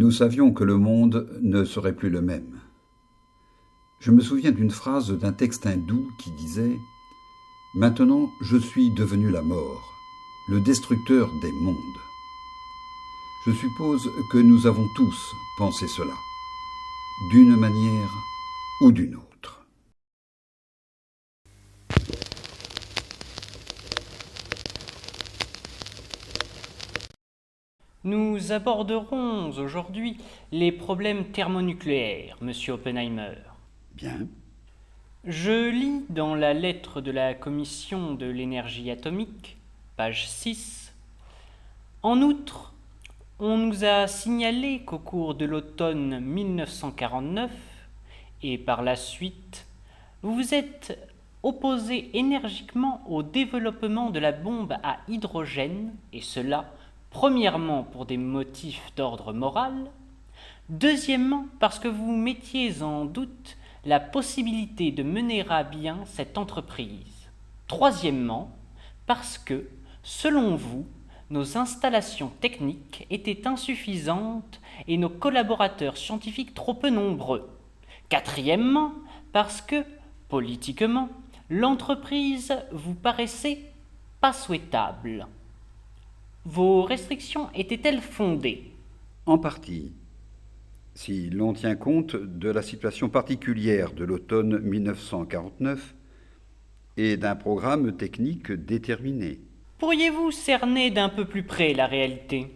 Nous savions que le monde ne serait plus le même. Je me souviens d'une phrase d'un texte hindou qui disait « Maintenant, je suis devenu la mort, le destructeur des mondes ». Je suppose que nous avons tous pensé cela, d'une manière ou d'une autre. Nous aborderons aujourd'hui les problèmes thermonucléaires, Monsieur Oppenheimer. Bien. Je lis dans la lettre de la Commission de l'énergie atomique, page 6. En outre, on nous a signalé qu'au cours de l'automne 1949 et par la suite, vous vous êtes opposé énergiquement au développement de la bombe à hydrogène, et cela premièrement pour des motifs d'ordre moral, deuxièmement parce que vous mettiez en doute la possibilité de mener à bien cette entreprise, troisièmement parce que, selon vous, nos installations techniques étaient insuffisantes et nos collaborateurs scientifiques trop peu nombreux, quatrièmement parce que, politiquement, l'entreprise vous paraissait pas souhaitable. Vos restrictions étaient-elles fondées ? En partie, si l'on tient compte de la situation particulière de l'automne 1949 et d'un programme technique déterminé. Pourriez-vous cerner d'un peu plus près la réalité ?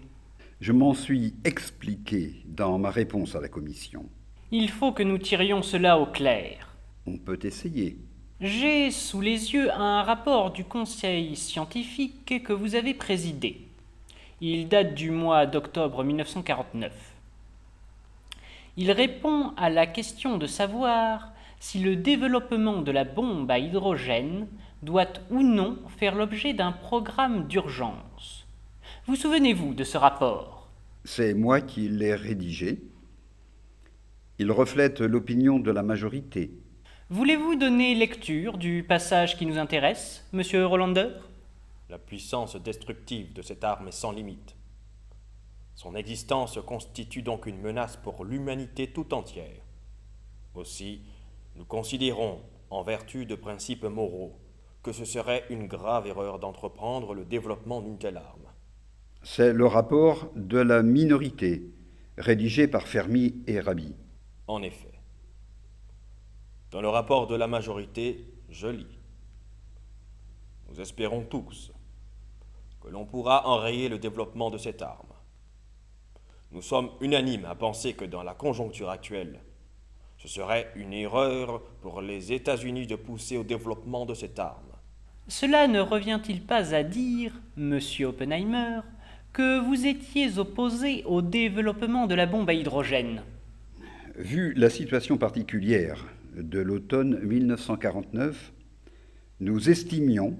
Je m'en suis expliqué dans ma réponse à la commission. Il faut que nous tirions cela au clair. On peut essayer. J'ai sous les yeux un rapport du conseil scientifique que vous avez présidé. Il date du mois d'octobre 1949. Il répond à la question de savoir si le développement de la bombe à hydrogène doit ou non faire l'objet d'un programme d'urgence. Vous souvenez-vous de ce rapport ? C'est moi qui l'ai rédigé. Il reflète l'opinion de la majorité. Voulez-vous donner lecture du passage qui nous intéresse, Monsieur Rolander ? La puissance destructive de cette arme est sans limite. Son existence constitue donc une menace pour l'humanité tout entière. Aussi, nous considérons, en vertu de principes moraux, que ce serait une grave erreur d'entreprendre le développement d'une telle arme. C'est le rapport de la minorité, rédigé par Fermi et Rabi. En effet. Dans le rapport de la majorité, je lis. Nous espérons tous que l'on pourra enrayer le développement de cette arme. Nous sommes unanimes à penser que dans la conjoncture actuelle, ce serait une erreur pour les États-Unis de pousser au développement de cette arme. Cela ne revient-il pas à dire, Monsieur Oppenheimer, que vous étiez opposé au développement de la bombe à hydrogène ? Vu la situation particulière de l'automne 1949, nous estimions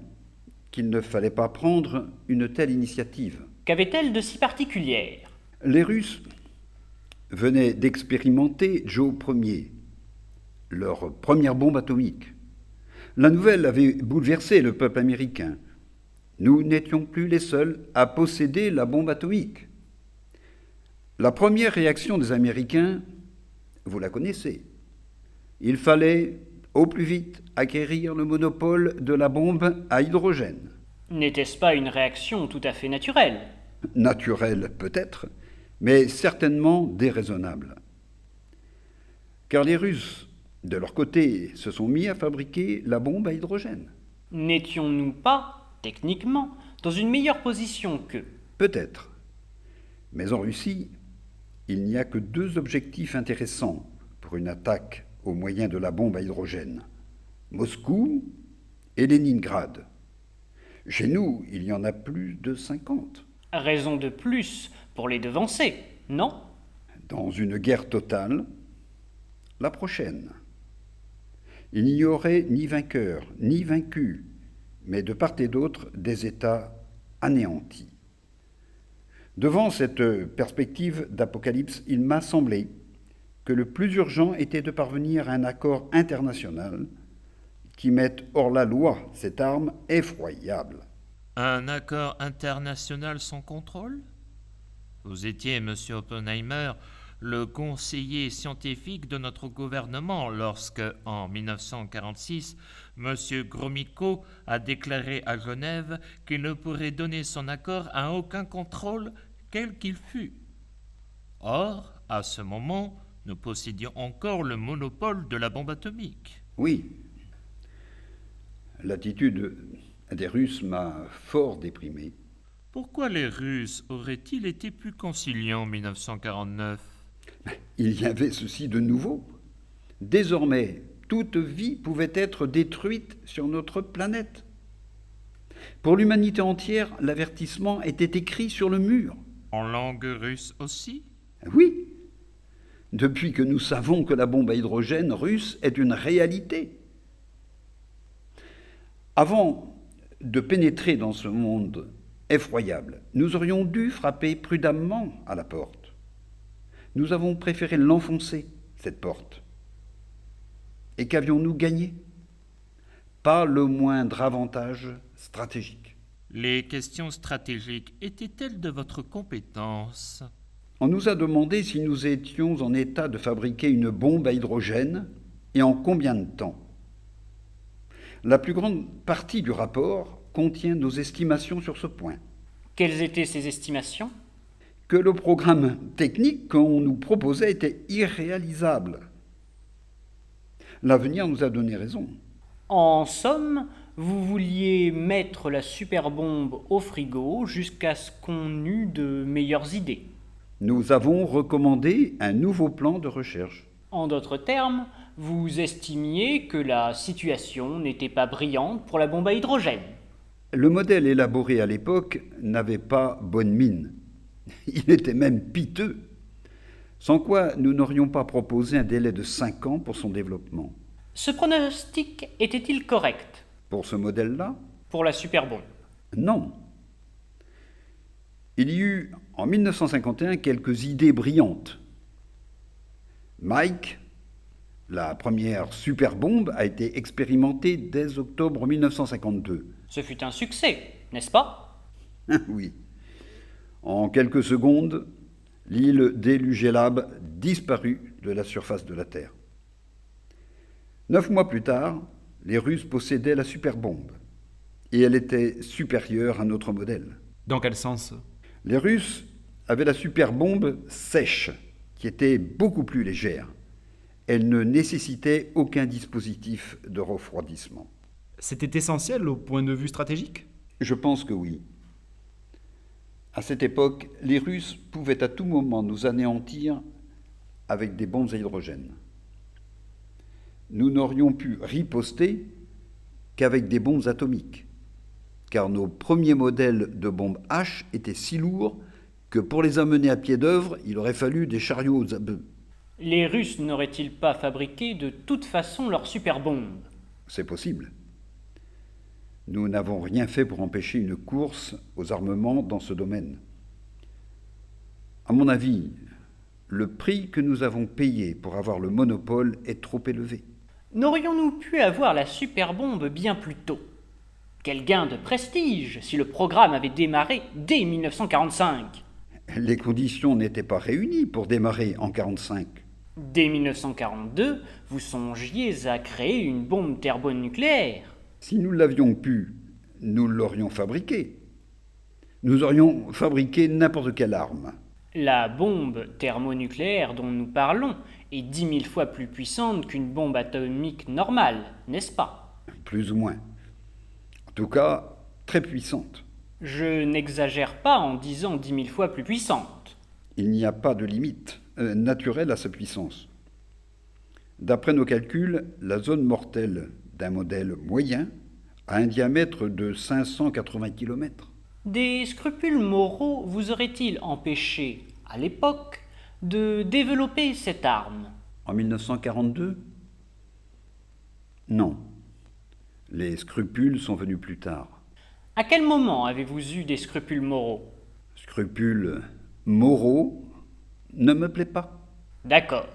qu'il ne fallait pas prendre une telle initiative. Qu'avait-elle de si particulière ? Les Russes venaient d'expérimenter Joe Ier, leur première bombe atomique. La nouvelle avait bouleversé le peuple américain. Nous n'étions plus les seuls à posséder la bombe atomique. La première réaction des Américains, vous la connaissez. Il fallait, au plus vite, acquérir le monopole de la bombe à hydrogène. N'était-ce pas une réaction tout à fait naturelle ? Naturelle peut-être, mais certainement déraisonnable. Car les Russes, de leur côté, se sont mis à fabriquer la bombe à hydrogène. N'étions-nous pas, techniquement, dans une meilleure position qu'eux ? Peut-être. Mais en Russie, il n'y a que deux objectifs intéressants pour une attaque au moyen de la bombe à hydrogène. Moscou et Leningrad. Chez nous, il y en a plus de 50. Raison de plus pour les devancer, non ? Dans une guerre totale, la prochaine. Il n'y aurait ni vainqueur, ni vaincu, mais de part et d'autre des États anéantis. Devant cette perspective d'apocalypse, il m'a semblé que le plus urgent était de parvenir à un accord international qui mette hors la loi cette arme effroyable. Un accord international sans contrôle ? Vous étiez, monsieur Oppenheimer, le conseiller scientifique de notre gouvernement lorsque, en 1946, monsieur Gromyko a déclaré à Genève qu'il ne pourrait donner son accord à aucun contrôle, quel qu'il fût. Or, à ce moment, nous possédions encore le monopole de la bombe atomique. Oui. L'attitude des Russes m'a fort déprimé. Pourquoi les Russes auraient-ils été plus conciliants en 1949 ? Il y avait ceci de nouveau. Désormais, toute vie pouvait être détruite sur notre planète. Pour l'humanité entière, l'avertissement était écrit sur le mur. En langue russe aussi ? Oui, depuis que nous savons que la bombe à hydrogène russe est une réalité. Avant de pénétrer dans ce monde effroyable, nous aurions dû frapper prudemment à la porte. Nous avons préféré l'enfoncer, cette porte. Et qu'avions-nous gagné ? Pas le moindre avantage stratégique. Les questions stratégiques étaient-elles de votre compétence ? On nous a demandé si nous étions en état de fabriquer une bombe à hydrogène et en combien de temps. La plus grande partie du rapport contient nos estimations sur ce point. Quelles étaient ces estimations ? Que le programme technique qu'on nous proposait était irréalisable. L'avenir nous a donné raison. En somme, vous vouliez mettre la superbombe au frigo jusqu'à ce qu'on eût de meilleures idées. Nous avons recommandé un nouveau plan de recherche. En d'autres termes, vous estimiez que la situation n'était pas brillante pour la bombe à hydrogène. Le modèle élaboré à l'époque n'avait pas bonne mine. Il était même piteux, sans quoi nous n'aurions pas proposé un délai de 5 ans pour son développement. Ce pronostic était-il correct Pour ce modèle-là ? pour la superbombe ? Non. Il y eut en 1951 quelques idées brillantes. Mike, la première superbombe, a été expérimentée dès octobre 1952. Ce fut un succès, n'est-ce pas ? Oui. En quelques secondes, l'île d'Elugelab disparut de la surface de la Terre. 9 mois plus tard, les Russes possédaient la superbombe, et elle était supérieure à notre modèle. Dans quel sens ? Les Russes avaient la superbombe sèche, qui était beaucoup plus légère. Elle ne nécessitait aucun dispositif de refroidissement. C'était essentiel au point de vue stratégique ? Je pense que oui. À cette époque, les Russes pouvaient à tout moment nous anéantir avec des bombes à hydrogène. Nous n'aurions pu riposter qu'avec des bombes atomiques, car nos premiers modèles de bombes H étaient si lourds que pour les amener à pied d'œuvre, il aurait fallu des chariots à bœufs. Les Russes n'auraient-ils pas fabriqué de toute façon leur superbombe ? C'est possible. Nous n'avons rien fait pour empêcher une course aux armements dans ce domaine. À mon avis, le prix que nous avons payé pour avoir le monopole est trop élevé. N'aurions-nous pu avoir la superbombe bien plus tôt ? Quel gain de prestige si le programme avait démarré dès 1945 ! Les conditions n'étaient pas réunies pour démarrer en 1945. Dès 1942, vous songiez à créer une bombe thermonucléaire. Si nous l'avions pu, nous l'aurions fabriquée. Nous aurions fabriqué n'importe quelle arme. La bombe thermonucléaire dont nous parlons est 10 000 fois plus puissante qu'une bombe atomique normale, n'est-ce pas ? Plus ou moins. En tout cas, très puissante. Je n'exagère pas en disant 10 000 fois plus puissante. Il n'y a pas de limite naturelle à sa puissance. D'après nos calculs, la zone mortelle d'un modèle moyen a un diamètre de 580 km. Des scrupules moraux vous auraient-ils empêché, à l'époque, de développer cette arme ? En 1942 ? Non. Les scrupules sont venus plus tard. À quel moment avez-vous eu des scrupules moraux ? Scrupules moraux ne me plaît pas. D'accord.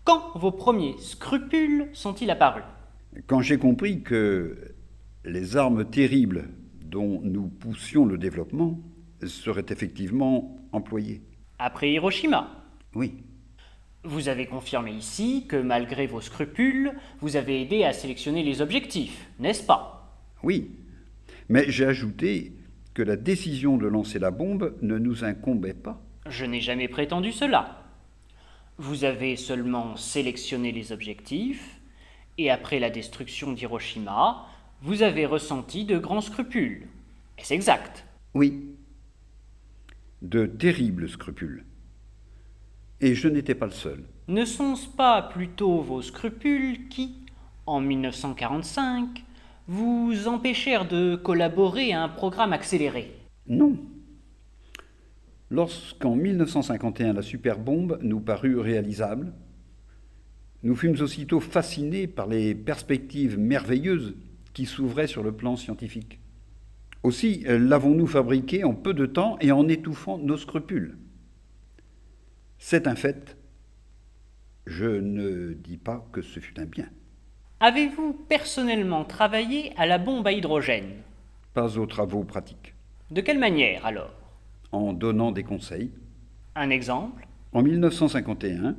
Quand vos premiers scrupules sont-ils apparus ? Quand j'ai compris que les armes terribles dont nous poussions le développement seraient effectivement employés. Après Hiroshima. Oui, Vous avez confirmé ici que malgré vos scrupules, vous avez aidé à sélectionner les objectifs, n'est-ce pas? oui. Mais j'ai ajouté que la décision de lancer la bombe ne nous incombait pas. Je n'ai jamais prétendu cela. Vous avez seulement sélectionné les objectifs, et après la destruction d'Hiroshima, vous avez ressenti de grands scrupules. Est-ce exact? Oui, de terribles scrupules. Et je n'étais pas le seul. Ne sont-ce pas plutôt vos scrupules qui, en 1945, vous empêchèrent de collaborer à un programme accéléré? Non. Lorsqu'en 1951 la superbombe nous parut réalisable, nous fûmes aussitôt fascinés par les perspectives merveilleuses qui s'ouvraient sur le plan scientifique. Aussi l'avons-nous fabriquée en peu de temps et en étouffant nos scrupules. C'est un fait. Je ne dis pas que ce fut un bien. Avez-vous personnellement travaillé à la bombe à hydrogène? Pas aux travaux pratiques. De quelle manière alors? En donnant des conseils. Un exemple? En 1951,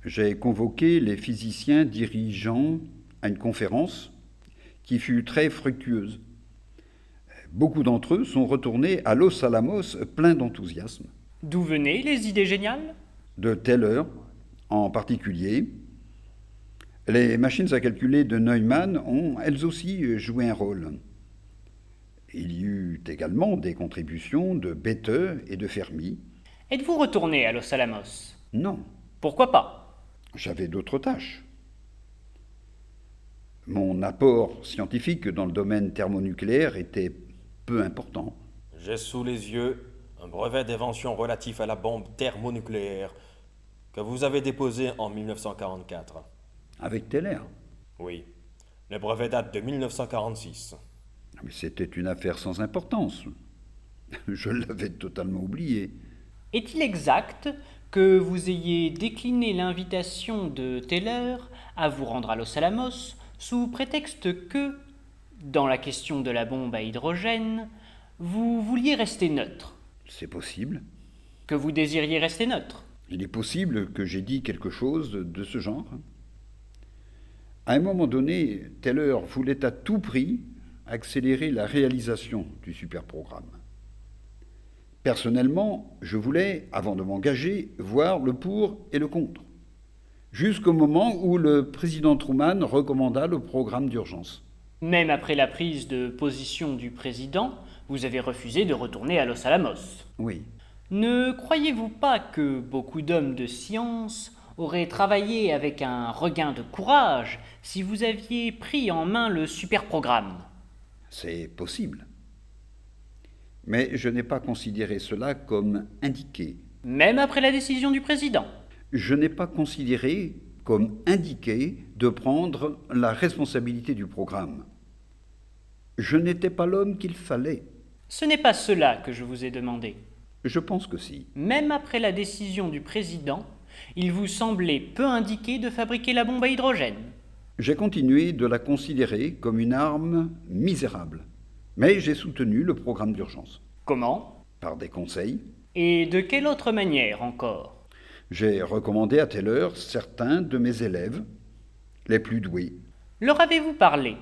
j'ai convoqué les physiciens dirigeants à une conférence qui fut très fructueuse. Beaucoup d'entre eux sont retournés à Los Alamos pleins d'enthousiasme. D'où venaient les idées géniales? De Taylor, en particulier, les machines à calculer de Neumann ont elles aussi joué un rôle. Il y eut également des contributions de Bethe et de Fermi. Êtes-vous retourné à Los Alamos? Non, Pourquoi pas? j'avais d'autres tâches. Mon apport scientifique dans le domaine thermonucléaire était peu important. J'ai sous les yeux un brevet d'invention relatif à la bombe thermonucléaire que vous avez déposé en 1944. Avec Teller. Oui, le brevet date de 1946. Mais c'était une affaire sans importance. Je l'avais totalement oublié. Est-il exact que vous ayez décliné l'invitation de Taylor à vous rendre à Los Alamos sous prétexte que, dans la question de la bombe à hydrogène, vous vouliez rester neutre? C'est possible. Que vous désiriez rester neutre? Il est possible que j'ai dit quelque chose de ce genre. À un moment donné, Teller voulait à tout prix accélérer la réalisation du superprogramme. Personnellement, je voulais, avant de m'engager, voir le pour et le contre, jusqu'au moment où le président Truman recommanda le programme d'urgence. Même après la prise de position du président, vous avez refusé de retourner à Los Alamos. Oui, Ne croyez-vous pas que beaucoup d'hommes de science auraient travaillé avec un regain de courage si vous aviez pris en main le superprogramme? c'est possible. Mais je n'ai pas considéré cela comme indiqué. Même après la décision du président? Je n'ai pas considéré comme indiqué de prendre la responsabilité du programme. Je n'étais pas l'homme qu'il fallait. Ce n'est pas cela que je vous ai demandé. Je pense que si. Même après la décision du président, il vous semblait peu indiqué de fabriquer la bombe à hydrogène. J'ai continué de la considérer comme une arme misérable. Mais j'ai soutenu le programme d'urgence. Comment? Par des conseils, Et de quelle autre manière encore? j'ai recommandé à Teller certains de mes élèves, les plus doués. Leur avez-vous parlé?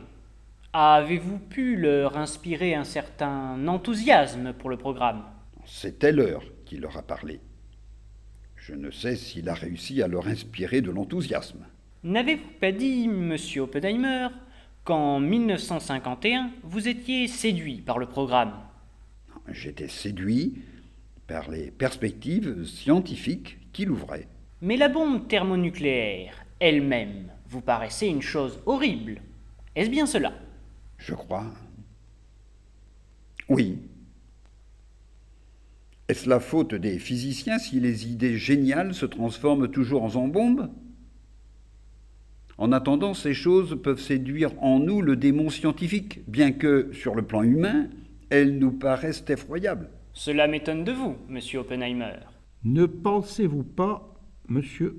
Avez-vous pu leur inspirer un certain enthousiasme pour le programme? C'est Teller qui leur a parlé. Je ne sais s'il a réussi à leur inspirer de l'enthousiasme. N'avez-vous pas dit, monsieur Oppenheimer, qu'en 1951, vous étiez séduit par le programme? J'étais séduit par les perspectives scientifiques qu'il ouvrait. Mais la bombe thermonucléaire, elle-même, vous paraissait une chose horrible. Est-ce bien cela? Je crois. Oui. Est-ce la faute des physiciens si les idées géniales se transforment toujours en bombes? En attendant, ces choses peuvent séduire en nous le démon scientifique, bien que, sur le plan humain, elles nous paraissent effroyables. Cela m'étonne de vous, monsieur Oppenheimer. Ne pensez-vous pas, monsieur,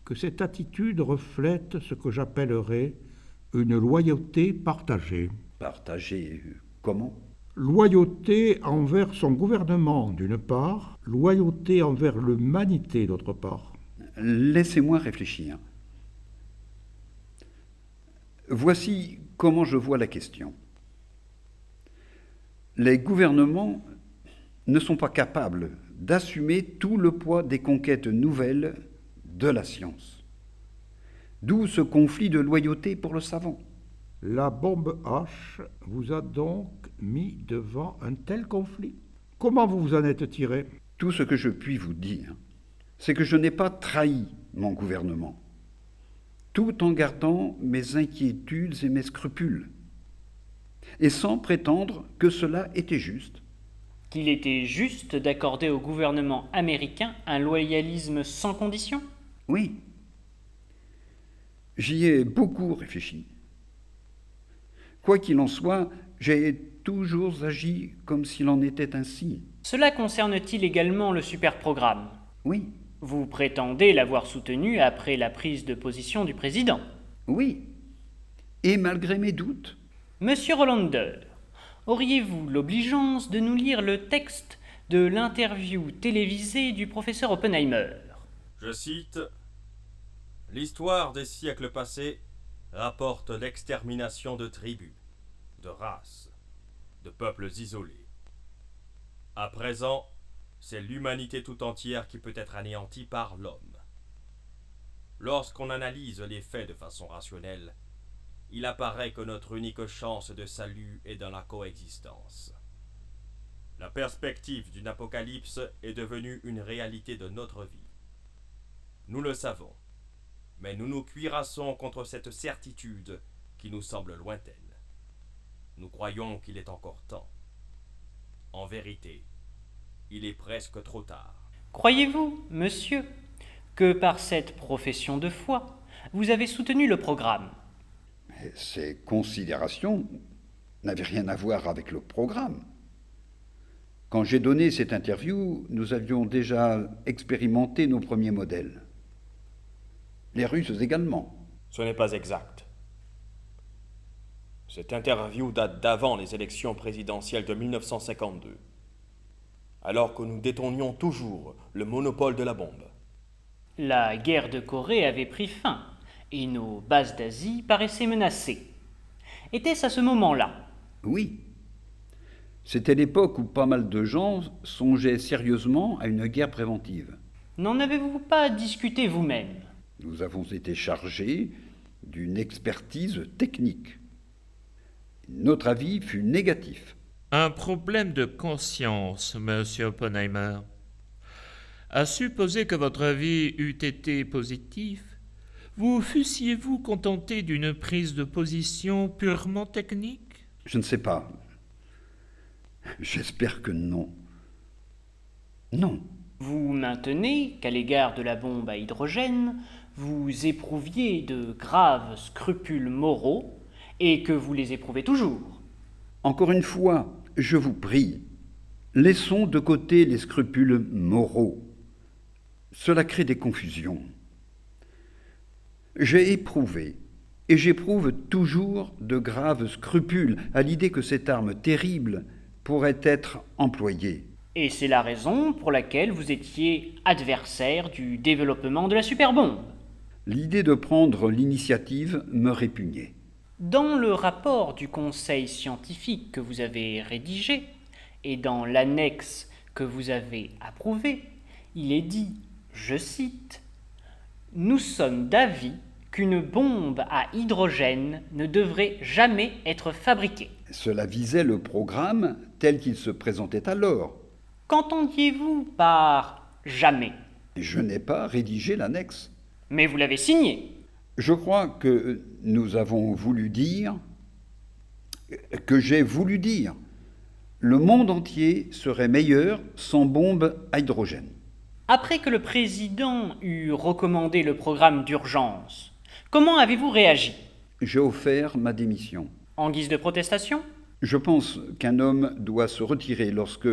que cette attitude reflète ce que j'appellerais une loyauté partagée? Partagées comment? Loyauté envers son gouvernement, d'une part, loyauté envers l'humanité, d'autre part. Laissez-moi réfléchir. Voici comment je vois la question. Les gouvernements ne sont pas capables d'assumer tout le poids des conquêtes nouvelles de la science. D'où ce conflit de loyauté pour le savant. La bombe H vous a donc mis devant un tel conflit. Comment vous vous en êtes tiré? Tout ce que je puis vous dire, c'est que je n'ai pas trahi mon gouvernement, tout en gardant mes inquiétudes et mes scrupules, et sans prétendre que cela était juste. Qu'il était juste d'accorder au gouvernement américain un loyalisme sans condition? Oui, j'y ai beaucoup réfléchi. Quoi qu'il en soit, j'ai toujours agi comme s'il en était ainsi. Cela concerne-t-il également le superprogramme? Oui, Vous prétendez l'avoir soutenu après la prise de position du président. oui, et malgré mes doutes. Monsieur Hollander, auriez-vous l'obligeance de nous lire le texte de l'interview télévisée du professeur Oppenheimer? Je cite: L'histoire des siècles passés rapporte l'extermination de tribus, de races, de peuples isolés. À présent, c'est l'humanité tout entière qui peut être anéantie par l'homme. Lorsqu'on analyse les faits de façon rationnelle, il apparaît que notre unique chance de salut est dans la coexistence. La perspective d'une apocalypse est devenue une réalité de notre vie. Nous le savons, mais nous nous cuirassons contre cette certitude qui nous semble lointaine. Nous croyons qu'il est encore temps. En vérité, il est presque trop tard. Croyez-vous, monsieur, que par cette profession de foi, vous avez soutenu le programme? Mais ces considérations n'avaient rien à voir avec le programme. Quand j'ai donné cette interview, nous avions déjà expérimenté nos premiers modèles. Les Russes également. Ce n'est pas exact. Cette interview date d'avant les élections présidentielles de 1952, alors que nous détenions toujours le monopole de la bombe. La guerre de Corée avait pris fin et nos bases d'Asie paraissaient menacées. Était-ce à ce moment-là? Oui. C'était l'époque où pas mal de gens songeaient sérieusement à une guerre préventive. N'en avez-vous pas discuté vous-même? Nous avons été chargés d'une expertise technique. Notre avis fut négatif. Un problème de conscience, monsieur Oppenheimer. À supposer que votre avis eût été positif, vous fussiez-vous contenté d'une prise de position purement technique? Je ne sais pas. J'espère que non. Non. Vous maintenez qu'à l'égard de la bombe à hydrogène, vous éprouviez de graves scrupules moraux et que vous les éprouvez toujours. Encore une fois, je vous prie, laissons de côté les scrupules moraux. Cela crée des confusions. J'ai éprouvé, et j'éprouve toujours de graves scrupules à l'idée que cette arme terrible pourrait être employée. Et c'est la raison pour laquelle vous étiez adversaire du développement de la superbombe. L'idée de prendre l'initiative me répugnait. Dans le rapport du conseil scientifique que vous avez rédigé et dans l'annexe que vous avez approuvée, il est dit, je cite, « Nous sommes d'avis qu'une bombe à hydrogène ne devrait jamais être fabriquée. » Cela visait le programme tel qu'il se présentait alors. Qu'entendiez-vous par « jamais » ? Je n'ai pas rédigé l'annexe. Mais vous l'avez signé. Je crois que nous avons voulu dire, que j'ai voulu dire, le monde entier serait meilleur sans bombe à hydrogène. Après que le président eut recommandé le programme d'urgence, comment avez-vous réagi? J'ai offert ma démission. En guise de protestation? Je pense qu'un homme doit se retirer lorsque,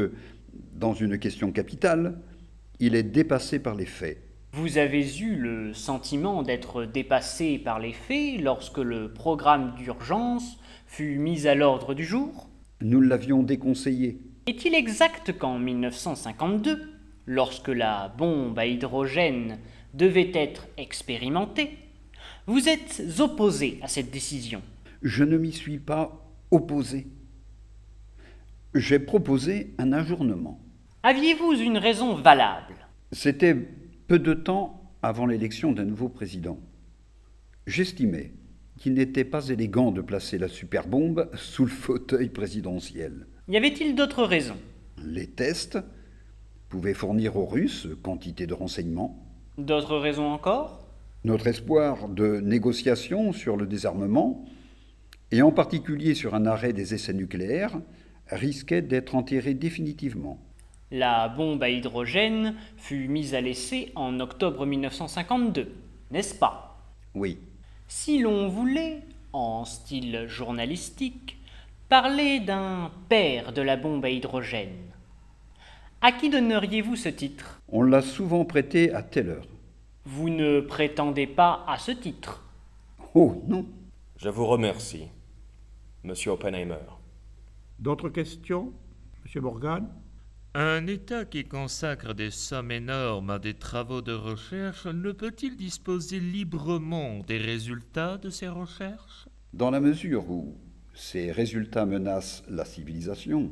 dans une question capitale, il est dépassé par les faits. Vous avez eu le sentiment d'être dépassé par les faits lorsque le programme d'urgence fut mis à l'ordre du jour? Nous l'avions déconseillé. Est-il exact qu'en 1952, lorsque la bombe à hydrogène devait être expérimentée, vous êtes opposé à cette décision? Je ne m'y suis pas opposé. J'ai proposé un ajournement. Aviez-vous une raison valable? C'était peu de temps avant l'élection d'un nouveau président. J'estimais qu'il n'était pas élégant de placer la superbombe sous le fauteuil présidentiel. Y avait-il d'autres raisons? Les tests pouvaient fournir aux Russes quantité de renseignements. D'autres raisons encore? Notre espoir de négociation sur le désarmement, et en particulier sur un arrêt des essais nucléaires, risquait d'être enterré définitivement. La bombe à hydrogène fut mise à l'essai en octobre 1952, n'est-ce pas? Oui, Si l'on voulait, en style journalistique, parler d'un père de la bombe à hydrogène, à qui donneriez-vous ce titre? on l'a souvent prêté à Teller. Vous ne prétendez pas à ce titre. Oh non, Je vous remercie, Monsieur Oppenheimer. D'autres questions, Monsieur Morgan? Un État qui consacre des sommes énormes à des travaux de recherche ne peut-il disposer librement des résultats de ces recherches? dans la mesure où ces résultats menacent la civilisation,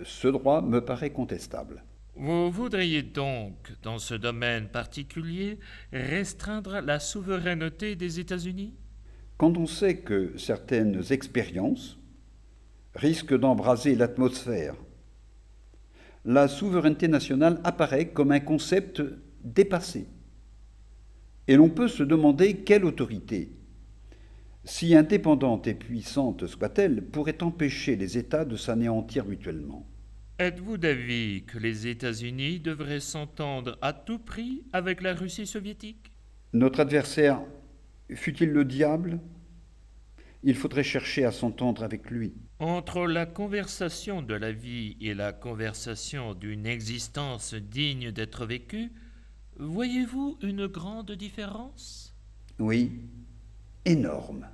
ce droit me paraît contestable. Vous voudriez donc, dans ce domaine particulier, restreindre la souveraineté des États-Unis? Quand on sait que certaines expériences risquent d'embraser l'atmosphère, la souveraineté nationale apparaît comme un concept dépassé. Et l'on peut se demander quelle autorité, si indépendante et puissante soit-elle, pourrait empêcher les États de s'anéantir mutuellement. Êtes-vous d'avis que les États-Unis devraient s'entendre à tout prix avec la Russie soviétique? Notre adversaire, fût-il le diable, il faudrait chercher à s'entendre avec lui. Entre la conversation de la vie et la conversation d'une existence digne d'être vécue, voyez-vous une grande différence? Oui, énorme.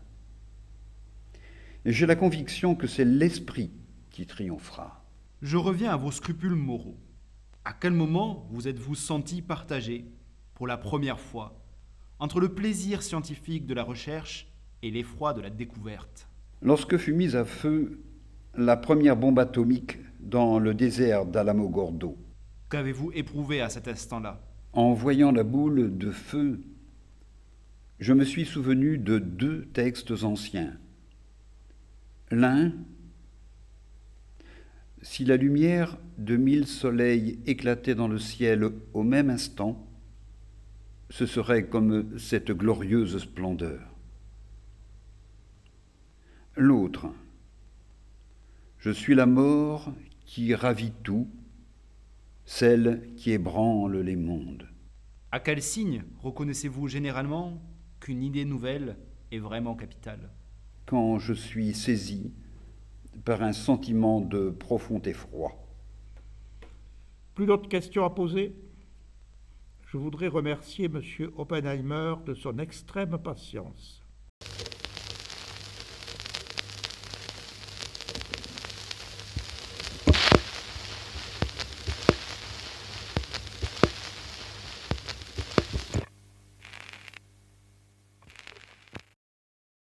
J'ai la conviction que c'est l'esprit qui triomphera. Je reviens à vos scrupules moraux. À quel moment vous êtes-vous senti partagé, pour la première fois, entre le plaisir scientifique de la recherche et l'effroi de la découverte? Lorsque fut mise à feu la première bombe atomique dans le désert d'Alamogordo, Qu'avez-vous éprouvé à cet instant-là? en voyant la boule de feu, je me suis souvenu de deux textes anciens. L'un, si la lumière de 1000 soleils éclatait dans le ciel au même instant, ce serait comme cette glorieuse splendeur. L'autre, je suis la mort qui ravit tout, celle qui ébranle les mondes. À quel signe reconnaissez-vous généralement qu'une idée nouvelle est vraiment capitale? Quand je suis saisi par un sentiment de profond effroi. Plus d'autres questions à poser? Je voudrais remercier Monsieur Oppenheimer de son extrême patience.